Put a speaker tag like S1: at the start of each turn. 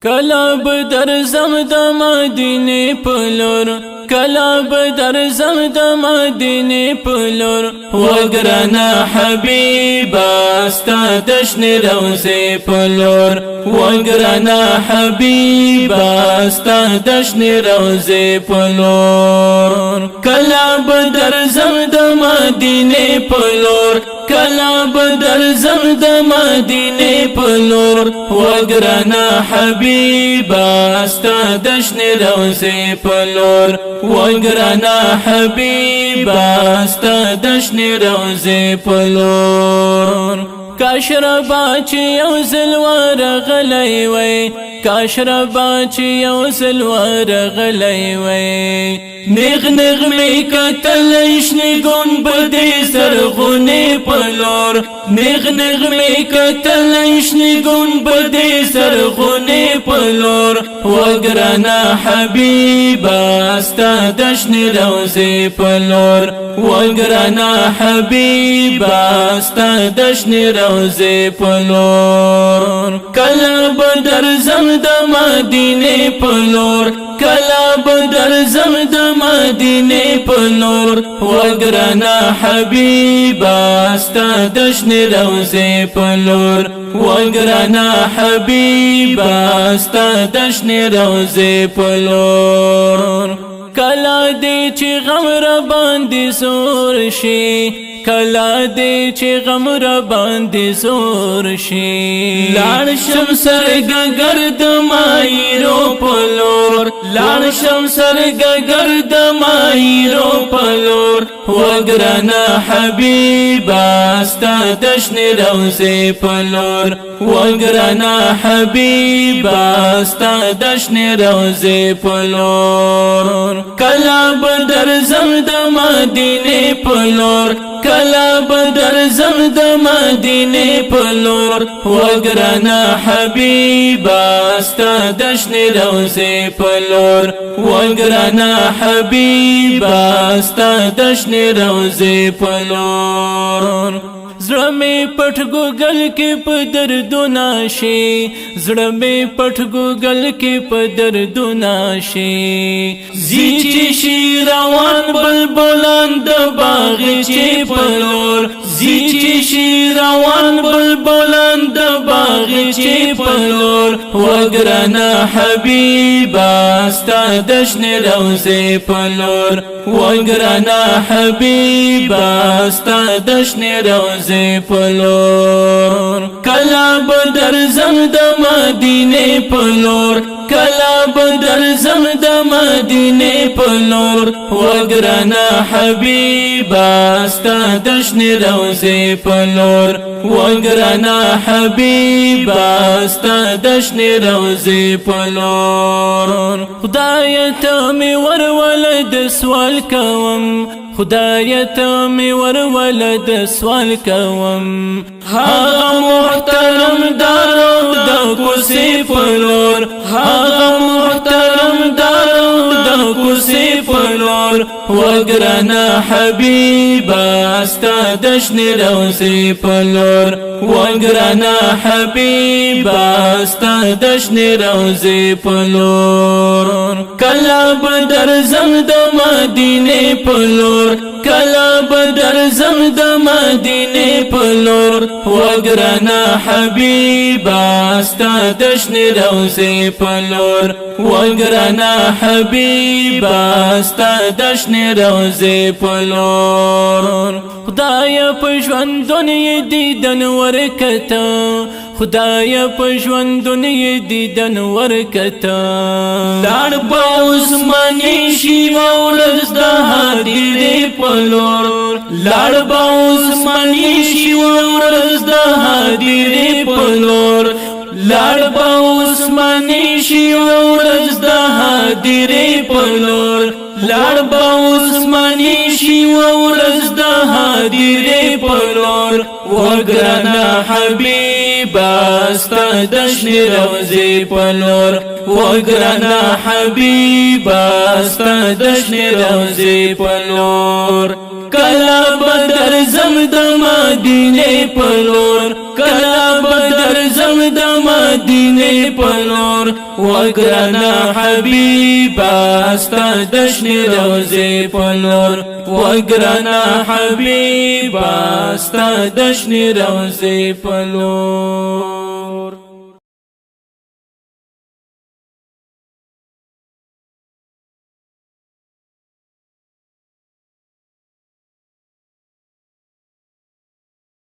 S1: کلا بدرزم د مدینه پلور کلا بدرزم د مدینه پلور وگرنا حبیبا ستا دشن روزه پلور وگرنا حبیبا ستا دشن روزه پلور کلا بدرزم د مدینه پلور کلا بدرزم د مدینه پلور وگرنا حبیبا ستا دشن روزه پلور وگرنا حبیبا ستا دشن روزه پلور کاشربا چې یو ځل ورغلی وی کاشربا چې یو ځل ورغلی وی نغ نغمې کتل شنې ګنبدې زرغونې پلور نغ نغمې کتل شنې ګنبدې زرغونې پلور وگرنا حبیبا ستا دشن روزې پلور وگرنا حبیبا ستا دشن روزې پلور کلا بدرزم د مدینه پلور کلا بدرزم د مدینه پلور وگرنا حبیبا ستا دشن روزې پلور وگرنا حبیبا ستا دشن روزې پلور کلا دی چې غم را باندې زور شي کلا دی چې غم را باندې زور شي لاړ شم سرګ گرد مایرو پلور لاړ شم سرګ گرد مایرو پلور وگرنا حبیبا ستا دشن روزې پلور وگرنا حبیبا ستا دشن روزې پلور کلا بدرزم د مدینه پلور کلا بدرزم د مدینه پلور وگرنا حبیبا ستا دشن روزې پلور وگرنا حبیبا ستا دشن روزې پلور زړه می پټ ګوګل کې په دردونه شي زړه می پټ ګوګل کې په دردونه شي زی چې شي روان بلبلان د باغچې پلور زی چې شي روان بلبلان د باغچې پلور وگرنا حبیبا ستا دشن روزې پلور وگرنا حبیبا ستا دشن روزې پلور کلا بدرزم د مدینه پلور کلا بدرزم د مدینه پلور وگرنا حبیبا ستا دشن روزې پلور وگرنا حبیبا ستا دشن روزې پلور خدای ته می ورولد سوال کوم خدای ته می ورولد سوال کوم هغه محترم دارو د کوڅې پلور هغه محترم دارو د کوڅې پلور وگرنا حبیبا ستا دشن روزې پلور وگرنا حبیبا ستا دشن روزې پلور کلا بدرزم د مدینه پلور کلا بدرزم د مدینه پلور وگرنا حبیبا ستا دشن روزې پلور وگرنا حبیبا ستا دشن روزې پلور خدای په ژوندون یې دیدن ورکتا خدای په ژوندون یې دیدن ورکتا لاړ به عثماني شي ورځ د هدیرې پلور لاړ به عثماني شي ورځ د هدیرې پلور لاړ به عثماني شي ورځ د هدیرې پلور لاړ به عثماني شي ورځ د هدیرې پلور وگرنا حبیبا ستا دشن روزې پلور وگرنا حبیبا ستا دشن روزې پلور کلا بدرزم د مدینه پلور کلا بدر زم د مدینه پلور وګرانا حبیبا ستا دشنی روزه پلور وګرانا حبیبا ستا دشنی روزه پلور